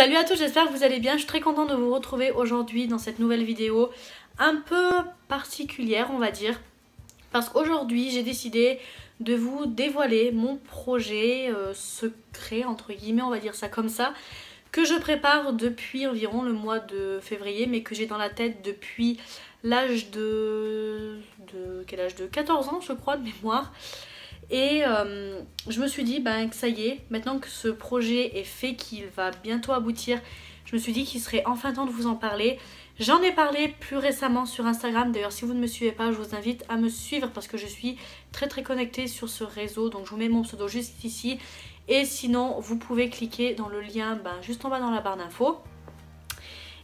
Salut à tous, j'espère que vous allez bien. Je suis très contente de vous retrouver aujourd'hui dans cette nouvelle vidéo un peu particulière, on va dire. Parce qu'aujourd'hui, j'ai décidé de vous dévoiler mon projet secret, entre guillemets, on va dire ça comme ça, que je prépare depuis environ le mois de février, mais que j'ai dans la tête depuis l'âge quel âge de 14 ans, je crois, de mémoire. Et je me suis dit que ça y est, maintenant que ce projet est fait, qu'il va bientôt aboutir, je me suis dit qu'il serait enfin temps de vous en parler. J'en ai parlé plus récemment sur Instagram. D'ailleurs, si vous ne me suivez pas, je vous invite à me suivre parce que je suis très connectée sur ce réseau. Donc je vous mets mon pseudo juste ici. Et sinon, vous pouvez cliquer dans le lien juste en bas dans la barre d'infos.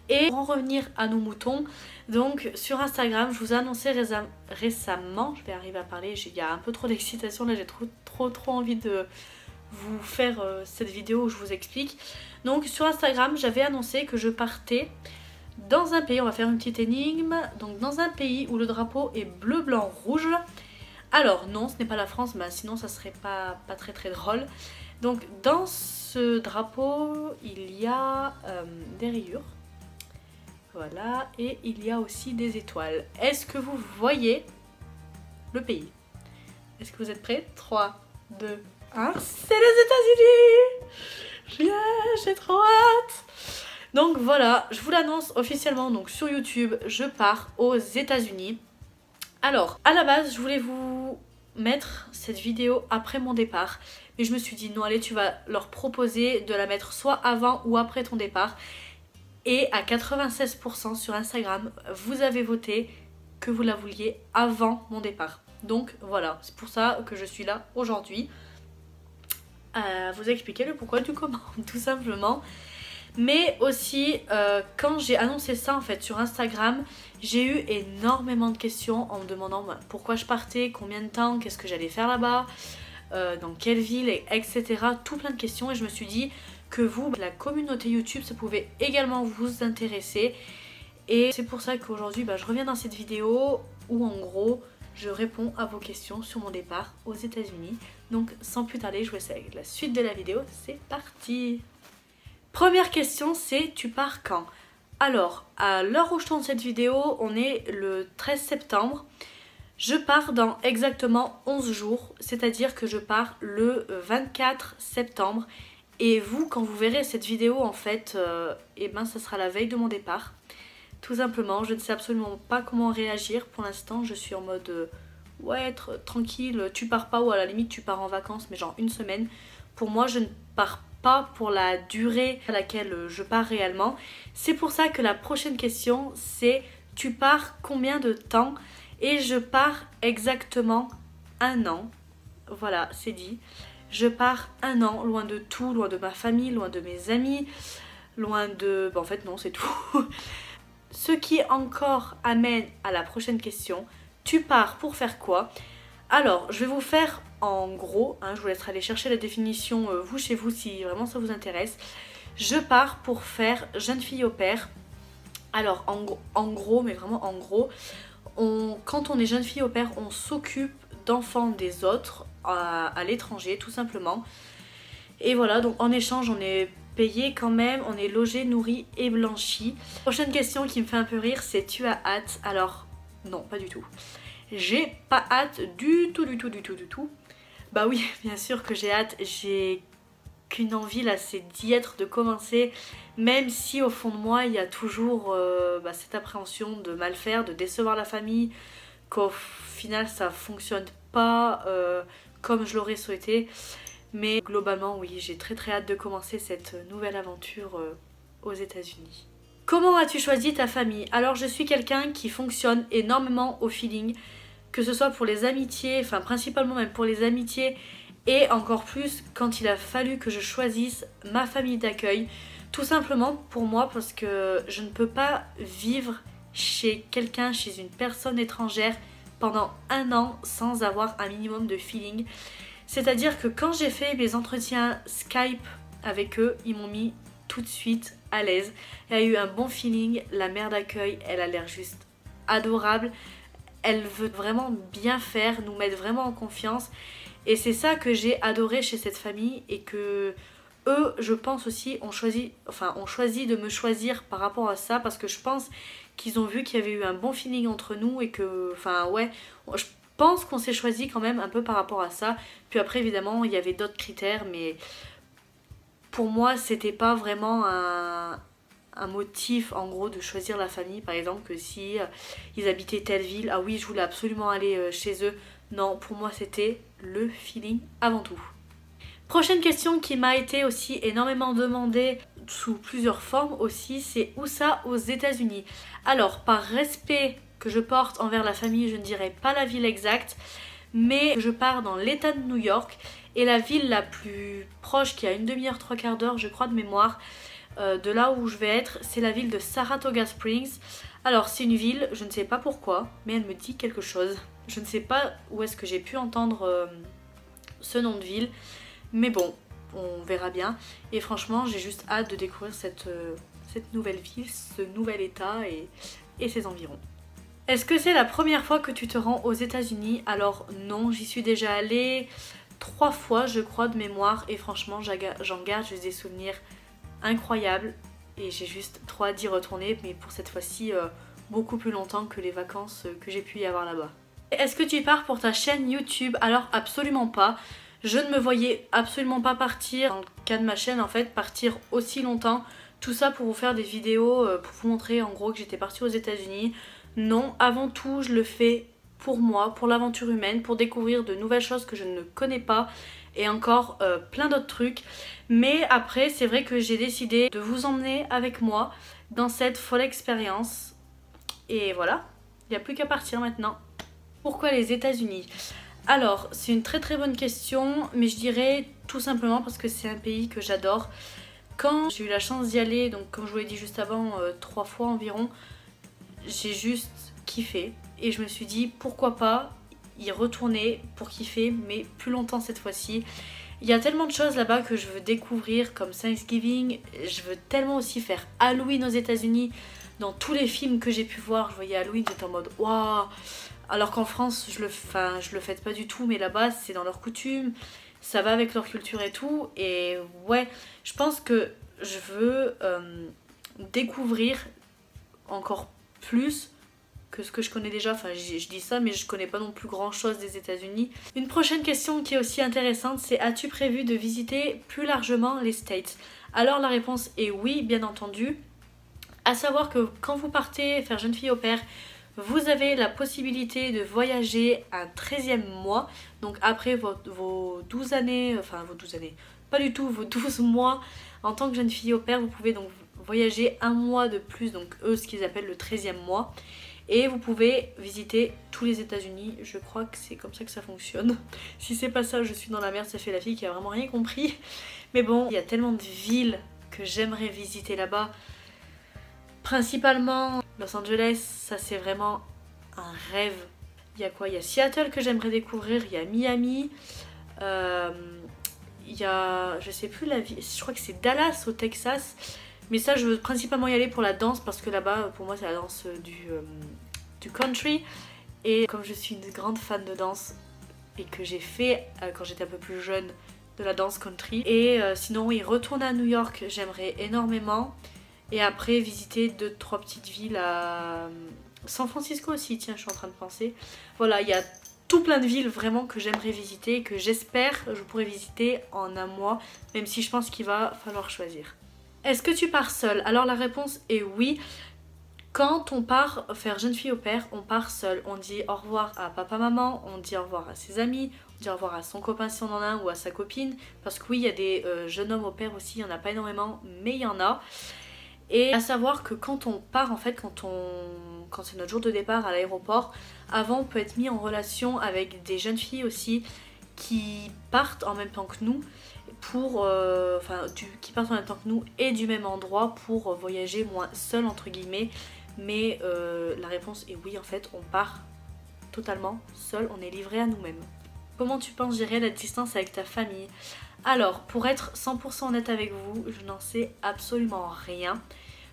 Et pour en revenir à nos moutons, donc sur Instagram, je vous ai annoncé récemment, je vais arriver à parler, il y a un peu trop d'excitation là, j'ai trop envie de vous faire cette vidéo où je vous explique. Donc sur Instagram, j'avais annoncé que je partais dans un pays, on va faire une petite énigme, donc dans un pays où le drapeau est bleu, blanc, rouge. Alors non, ce n'est pas la France, sinon ça serait pas très drôle. Donc dans ce drapeau, il y a des rayures. Voilà, et il y a aussi des étoiles. Est-ce que vous voyez le pays? Est-ce que vous êtes prêts? 3, 2, 1, c'est les États-Unis! J'ai trop hâte! Donc voilà, je vous l'annonce officiellement donc sur YouTube, je pars aux États-Unis. Alors, à la base, je voulais vous mettre cette vidéo après mon départ. Mais je me suis dit, non, allez, tu vas leur proposer de la mettre soit avant ou après ton départ. Et à 96% sur Instagram, vous avez voté que vous la vouliez avant mon départ. Donc voilà, c'est pour ça que je suis là aujourd'hui. Vous expliquer le pourquoi du comment, tout simplement. Mais aussi, quand j'ai annoncé ça en fait sur Instagram, j'ai eu énormément de questions en me demandant pourquoi je partais, combien de temps, qu'est-ce que j'allais faire là-bas, dans quelle ville, etc. Tout plein de questions et je me suis dit que vous, la communauté YouTube, ça pouvait également vous intéresser. Et c'est pour ça qu'aujourd'hui, je reviens dans cette vidéo où en gros, je réponds à vos questions sur mon départ aux États-Unis. Donc sans plus tarder, je vous laisse avec la suite de la vidéo. C'est parti! Première question, c'est tu pars quand? Alors, à l'heure où je tourne cette vidéo, on est le 13 septembre. Je pars dans exactement 11 jours, c'est-à-dire que je pars le 24 septembre. Et vous, quand vous verrez cette vidéo, en fait, ça sera la veille de mon départ. Tout simplement, je ne sais absolument pas comment réagir. Pour l'instant, je suis en mode, ouais, tranquille, tu pars pas ou à la limite tu pars en vacances, mais genre une semaine. Pour moi, je ne pars pas pour la durée à laquelle je pars réellement. C'est pour ça que la prochaine question, c'est tu pars combien de temps? Et je pars exactement 1 an. Voilà, c'est dit. Je pars 1 an, loin de tout, loin de ma famille, loin de mes amis, loin de... en fait non, c'est tout. Ce qui encore amène à la prochaine question. Tu pars pour faire quoi? Alors, je vais vous faire en gros, je vous laisserai aller chercher la définition vous chez vous si vraiment ça vous intéresse. Je pars pour faire jeune fille au pair. Alors, en gros, mais vraiment en gros, quand on est jeune fille au pair, on s'occupe d'enfants des autres à l'étranger tout simplement. Et voilà, donc en échange on est payé quand même, on est logé, nourri et blanchi. Prochaine question qui me fait un peu rire, c'est tu as hâte? Alors non, pas du tout. J'ai pas hâte du tout. Bah oui, bien sûr que j'ai hâte, j'ai qu'une envie là, c'est d'y être, de commencer. Même si au fond de moi il y a toujours cette appréhension de mal faire, de décevoir la famille, qu'au final ça fonctionne pas comme je l'aurais souhaité. Mais globalement oui, j'ai très hâte de commencer cette nouvelle aventure aux États-Unis. Comment as-tu choisi ta famille? Alors je suis quelqu'un qui fonctionne énormément au feeling, que ce soit pour les amitiés, enfin principalement même pour les amitiés, et encore plus quand il a fallu que je choisisse ma famille d'accueil. Tout simplement pour moi parce que je ne peux pas vivre chez quelqu'un, chez une personne étrangère pendant 1 an sans avoir un minimum de feeling. C'est-à-dire que quand j'ai fait mes entretiens Skype avec eux, ils m'ont mis tout de suite à l'aise. Il y a eu un bon feeling, la mère d'accueil, elle a l'air juste adorable. Elle veut vraiment bien faire, nous mettre vraiment en confiance. Et c'est ça que j'ai adoré chez cette famille et que eux, je pense aussi, ont choisi de me choisir par rapport à ça, parce que je pense qu'ils ont vu qu'il y avait eu un bon feeling entre nous et que, enfin ouais, je pense qu'on s'est choisi quand même un peu par rapport à ça. Puis après évidemment il y avait d'autres critères, mais pour moi c'était pas vraiment un motif en gros de choisir la famille. Par exemple que si ils habitaient telle ville, ah oui je voulais absolument aller chez eux. Non, pour moi c'était le feeling avant tout. Prochaine question qui m'a été aussi énormément demandée sous plusieurs formes aussi, c'est où ça aux États-Unis. Alors par respect que je porte envers la famille, je ne dirais pas la ville exacte, mais je pars dans l'état de New York et la ville la plus proche qui a une demi-heure, trois quarts d'heure je crois de mémoire de là où je vais être, c'est la ville de Saratoga Springs. Alors c'est une ville, je ne sais pas pourquoi, mais elle me dit quelque chose. Je ne sais pas où est-ce que j'ai pu entendre ce nom de ville. Mais bon, on verra bien. Et franchement, j'ai juste hâte de découvrir cette nouvelle ville, ce nouvel état et ses environs. Est-ce que c'est la première fois que tu te rends aux États-Unis? Alors non, j'y suis déjà allée 3 fois je crois de mémoire. Et franchement, j'en garde juste des souvenirs incroyables. Et j'ai juste trop hâte d'y retourner. Mais pour cette fois-ci, beaucoup plus longtemps que les vacances que j'ai pu y avoir là-bas. Est-ce que tu pars pour ta chaîne YouTube? Alors absolument pas. Je ne me voyais absolument pas partir, dans le cas de ma chaîne en fait, partir aussi longtemps. Tout ça pour vous faire des vidéos, pour vous montrer en gros que j'étais partie aux États-Unis. Non, avant tout je le fais pour moi, pour l'aventure humaine, pour découvrir de nouvelles choses que je ne connais pas. Et encore plein d'autres trucs. Mais après c'est vrai que j'ai décidé de vous emmener avec moi dans cette folle expérience. Et voilà, il n'y a plus qu'à partir maintenant. Pourquoi les États-Unis ? Alors, c'est une très très bonne question, mais je dirais tout simplement parce que c'est un pays que j'adore. Quand j'ai eu la chance d'y aller, donc comme je vous l'ai dit juste avant, 3 fois environ, j'ai juste kiffé. Et je me suis dit pourquoi pas y retourner pour kiffer, mais plus longtemps cette fois-ci. Il y a tellement de choses là-bas que je veux découvrir, comme Thanksgiving. Je veux tellement aussi faire Halloween aux États-Unis. Dans tous les films que j'ai pu voir, je voyais Halloween, j'étais en mode waouh. Alors qu'en France, je le fête pas du tout, mais là-bas, c'est dans leurs coutumes, ça va avec leur culture et tout. Et ouais, je pense que je veux découvrir encore plus que ce que je connais déjà. Enfin, je dis ça, mais je connais pas non plus grand-chose des États-Unis. Une prochaine question qui est aussi intéressante, c'est as-tu prévu de visiter plus largement les States? Alors la réponse est oui, bien entendu. À savoir que quand vous partez faire jeune fille au pair, vous avez la possibilité de voyager un 13e mois. Donc après vos 12 années, enfin vos 12 années, pas du tout, vos 12 mois en tant que jeune fille au pair, vous pouvez donc voyager un mois de plus, donc eux ce qu'ils appellent le 13e mois. Et vous pouvez visiter tous les États-Unis, je crois que c'est comme ça que ça fonctionne. Si c'est pas ça, je suis dans la merde, ça fait la fille qui a vraiment rien compris. Mais bon, il y a tellement de villes que j'aimerais visiter là-bas. Principalement Los Angeles, ça c'est vraiment un rêve. Il y a quoi? Il y a Seattle que j'aimerais découvrir, il y a Miami, il y a, je sais plus la ville, je crois que c'est Dallas au Texas. Mais ça je veux principalement y aller pour la danse parce que là-bas pour moi c'est la danse du country. Et comme je suis une grande fan de danse et que j'ai fait quand j'étais un peu plus jeune de la danse country. Et sinon oui, retourner à New York j'aimerais énormément. Et après visiter 2-3 petites villes à San Francisco aussi, tiens je suis en train de penser. Voilà, il y a tout plein de villes vraiment que j'aimerais visiter, que j'espère je pourrai visiter en un mois, même si je pense qu'il va falloir choisir. Est-ce que tu pars seule? Alors la réponse est oui. Quand on part faire jeune fille au pair, on part seul. On dit au revoir à papa maman, on dit au revoir à ses amis, on dit au revoir à son copain si on en a un ou à sa copine. Parce que oui, il y a des jeunes hommes au pair aussi, il n'y en a pas énormément, mais il y en a. Et à savoir que quand on part, en fait, quand c'est notre jour de départ à l'aéroport, avant on peut être mis en relation avec des jeunes filles aussi qui partent en même temps que nous, qui partent en même temps que nous et du même endroit pour voyager moins seul entre guillemets. Mais la réponse est oui, en fait, on part totalement seul, on est livré à nous-mêmes. Comment tu penses gérer la distance avec ta famille? Alors, pour être 100% honnête avec vous, je n'en sais absolument rien.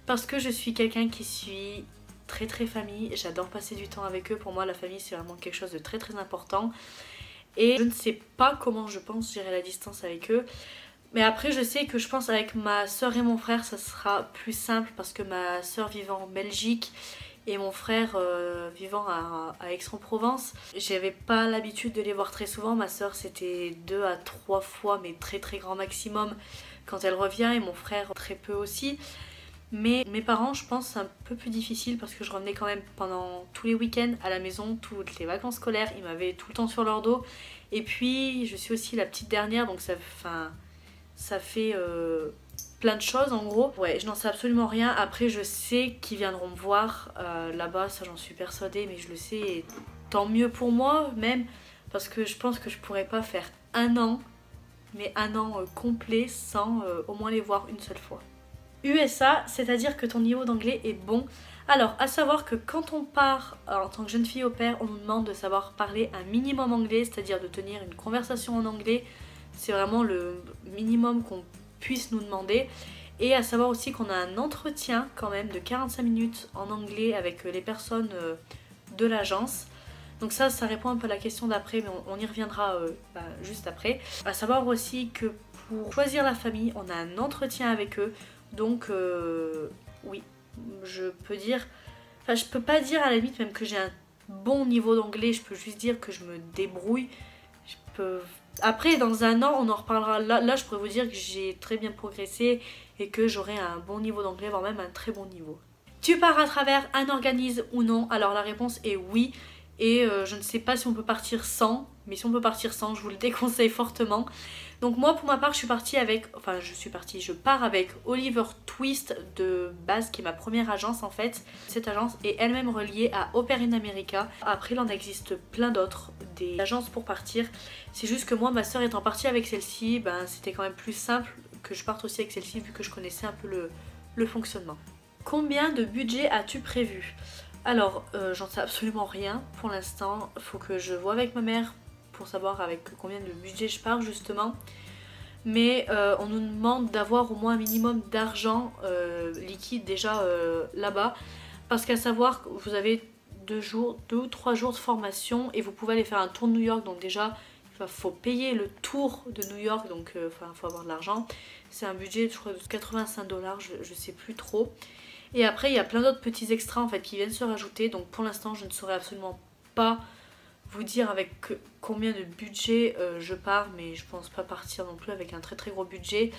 Parce que je suis quelqu'un qui suis très très famille. J'adore passer du temps avec eux. Pour moi, la famille, c'est vraiment quelque chose de très très important. Et je ne sais pas comment je pense gérer la distance avec eux. Mais après je sais que je pense avec ma soeur et mon frère ça sera plus simple parce que ma soeur vivant en Belgique et mon frère vivant à Aix-en-Provence, j'avais pas l'habitude de les voir très souvent. Ma soeur c'était 2 à 3 fois mais très très grand maximum quand elle revient et mon frère très peu aussi. Mais mes parents, je pense, c'est un peu plus difficile parce que je revenais quand même pendant tous les week-ends à la maison, toutes les vacances scolaires, ils m'avaient tout le temps sur leur dos. Et puis, je suis aussi la petite dernière, donc ça fait plein de choses en gros. Ouais, je n'en sais absolument rien. Après, je sais qu'ils viendront me voir là-bas, ça j'en suis persuadée, mais je le sais, et tant mieux pour moi même, parce que je pense que je pourrais pas faire un an, mais un an complet sans au moins les voir une seule fois. USA, c'est-à-dire que ton niveau d'anglais est bon. Alors, à savoir que quand on part en tant que jeune fille au pair, on nous demande de savoir parler un minimum anglais, c'est-à-dire de tenir une conversation en anglais. C'est vraiment le minimum qu'on puisse nous demander. Et à savoir aussi qu'on a un entretien quand même de 45 minutes en anglais avec les personnes de l'agence. Donc ça répond un peu à la question d'après, mais on y reviendra juste après. À savoir aussi que pour choisir la famille, on a un entretien avec eux. Donc oui, je peux dire, enfin je peux pas dire à la limite même que j'ai un bon niveau d'anglais, je peux juste dire que je me débrouille. Après dans un an on en reparlera, là je pourrais vous dire que j'ai très bien progressé et que j'aurai un bon niveau d'anglais, voire même un très bon niveau. Tu pars à travers un organisme ou non? Alors la réponse est oui. Et je ne sais pas si on peut partir sans, mais si on peut partir sans, je vous le déconseille fortement. Donc moi pour ma part je pars avec Oliver Twist de base qui est ma première agence en fait. Cette agence est elle-même reliée à Au Pair in America. Après il en existe plein d'autres, des agences pour partir. C'est juste que moi ma soeur étant partie avec celle-ci, ben, c'était quand même plus simple que je parte aussi avec celle-ci vu que je connaissais un peu le fonctionnement. Combien de budget as-tu prévu? Alors, j'en sais absolument rien pour l'instant. Il faut que je vois avec ma mère pour savoir avec combien de budget je pars justement. Mais on nous demande d'avoir au moins un minimum d'argent liquide déjà là-bas. Parce qu'à savoir que vous avez 2 ou 3 jours de formation et vous pouvez aller faire un tour de New York. Donc déjà, il faut payer le tour de New York, donc il faut avoir de l'argent. C'est un budget, je crois, de 85 $, je sais plus trop. Et après il y a plein d'autres petits extras en fait qui viennent se rajouter. Donc pour l'instant je ne saurais absolument pas vous dire avec combien de budget je pars. Mais je pense pas partir non plus avec un très très gros budget.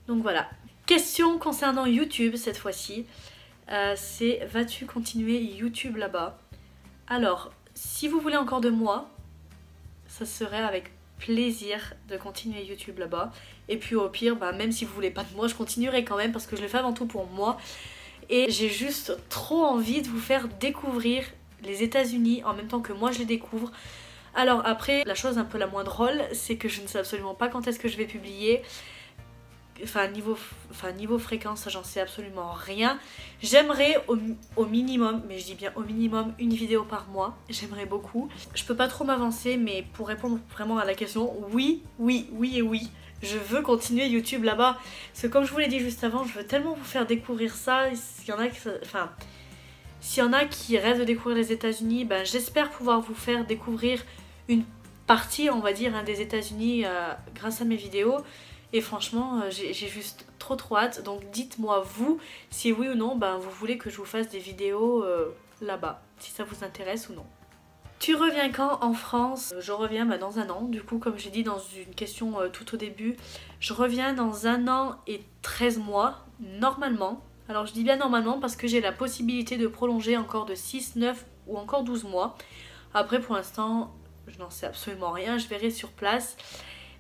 Donc voilà. Question concernant YouTube cette fois-ci. C'est vas-tu continuer YouTube là-bas? Alors si vous voulez encore de moi, ça serait avec plaisir de continuer YouTube là-bas. Et puis au pire, bah, même si vous voulez pas de moi, je continuerai quand même parce que je le fais avant tout pour moi. Et j'ai juste trop envie de vous faire découvrir les États-Unis en même temps que moi je les découvre. Alors après, la chose un peu la moins drôle, c'est que je ne sais absolument pas quand est-ce que je vais publier. Niveau fréquence, j'en sais absolument rien. J'aimerais au minimum, mais je dis bien au minimum, une vidéo par mois. J'aimerais beaucoup. Je peux pas trop m'avancer, mais pour répondre vraiment à la question, oui, oui, oui et oui. Je veux continuer YouTube là-bas. Parce que comme je vous l'ai dit juste avant, je veux tellement vous faire découvrir ça. S'il y en a qui rêvent de découvrir les États-Unis, ben, j'espère pouvoir vous faire découvrir une partie, on va dire, des États-Unis grâce à mes vidéos. Et franchement, j'ai juste trop hâte. Donc dites-moi vous, si oui ou non, ben, vous voulez que je vous fasse des vidéos là-bas. Si ça vous intéresse ou non. Tu reviens quand en France? Je reviens dans un an. Du coup, comme j'ai dit dans une question tout au début, je reviens dans 1 an et 13 mois, normalement. Alors je dis bien normalement parce que j'ai la possibilité de prolonger encore de 6, 9 ou encore 12 mois. Après pour l'instant, je n'en sais absolument rien, je verrai sur place.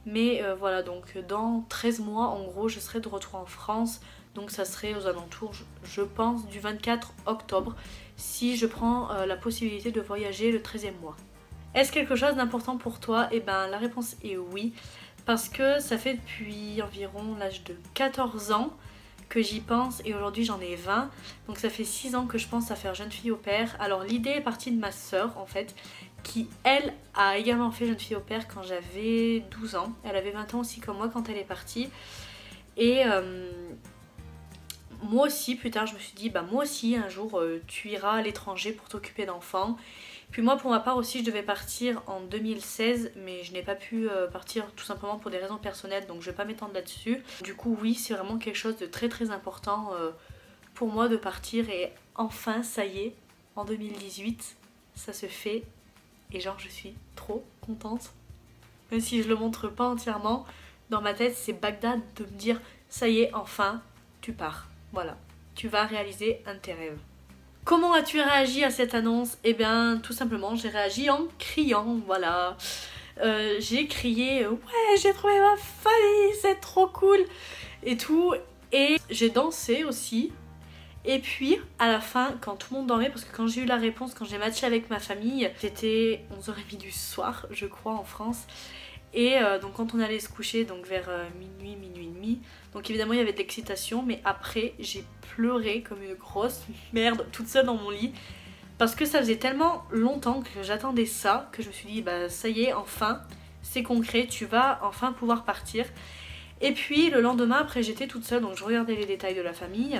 Mais voilà, donc dans 13 mois, en gros, je serai de retour en France. Donc ça serait aux alentours, je pense, du 24 octobre, si je prends la possibilité de voyager le 13e mois. Est-ce quelque chose d'important pour toi? Eh ben la réponse est oui. Parce que ça fait depuis environ l'âge de 14 ans que j'y pense et aujourd'hui j'en ai 20. Donc ça fait 6 ans que je pense à faire jeune fille au pair. Alors l'idée est partie de ma soeur en fait, qui elle a également fait jeune fille au pair quand j'avais 12 ans. Elle avait 20 ans aussi comme moi quand elle est partie. Et moi aussi plus tard je me suis dit bah moi aussi un jour tu iras à l'étranger pour t'occuper d'enfants. Puis moi pour ma part aussi je devais partir en 2016 mais je n'ai pas pu partir tout simplement pour des raisons personnelles donc je vais pas m'étendre là-dessus. Du coup oui c'est vraiment quelque chose de très très important pour moi de partir et enfin ça y est en 2018 ça se fait et genre je suis trop contente. Même si je le montre pas entièrement, dans ma tête c'est Bagdad de me dire ça y est enfin tu pars, voilà, tu vas réaliser un de tes rêves. Comment as-tu réagi à cette annonce? Eh bien tout simplement j'ai réagi en criant, voilà. J'ai crié ouais j'ai trouvé ma famille, c'est trop cool et tout. Et j'ai dansé aussi. Et puis à la fin quand tout le monde dormait, parce que quand j'ai eu la réponse, quand j'ai matché avec ma famille, c'était 11h30 du soir je crois en France. Et donc quand on allait se coucher, donc vers minuit, minuit et demi, donc évidemment il y avait de l'excitation, mais après j'ai pleuré comme une grosse merde toute seule dans mon lit, parce que ça faisait tellement longtemps que j'attendais ça, que je me suis dit bah ça y est enfin, c'est concret, tu vas enfin pouvoir partir. Et puis le lendemain après j'étais toute seule, donc je regardais les détails de la famille,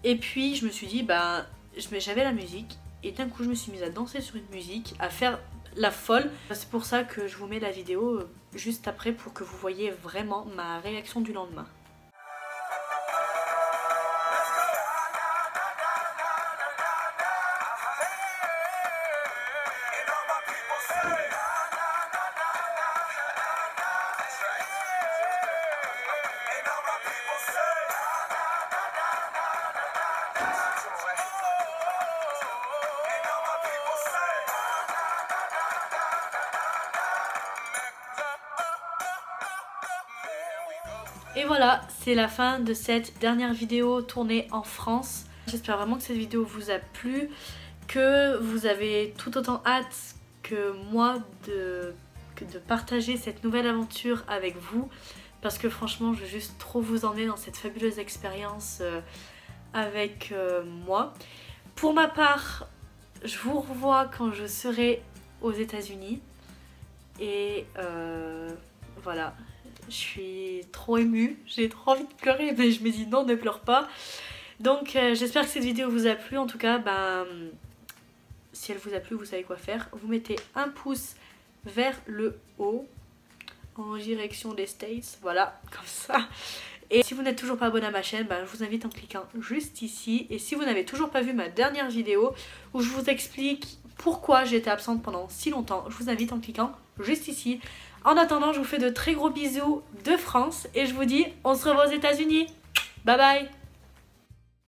et puis je me suis dit bah j'avais la musique, et d'un coup je me suis mise à danser sur une musique, à faire la folle. C'est pour ça que je vous mets la vidéo juste après pour que vous voyez vraiment ma réaction du lendemain. Et voilà, c'est la fin de cette dernière vidéo tournée en France. J'espère vraiment que cette vidéo vous a plu, que vous avez tout autant hâte que moi de partager cette nouvelle aventure avec vous. Parce que franchement, je veux juste trop vous emmener dans cette fabuleuse expérience avec moi. Pour ma part, je vous revois quand je serai aux États-Unis. Et voilà. Je suis trop émue, j'ai trop envie de pleurer mais je me dis non ne pleure pas. Donc j'espère que cette vidéo vous a plu. En tout cas si elle vous a plu vous savez quoi faire. Vous mettez un pouce vers le haut en direction des States, voilà comme ça. Et si vous n'êtes toujours pas abonné à ma chaîne, je vous invite en cliquant juste ici. Et si vous n'avez toujours pas vu ma dernière vidéo où je vous explique pourquoi j'étais absente pendant si longtemps, je vous invite en cliquant juste ici. En attendant, je vous fais de très gros bisous de France et je vous dis on se revoit aux États-Unis. Bye bye.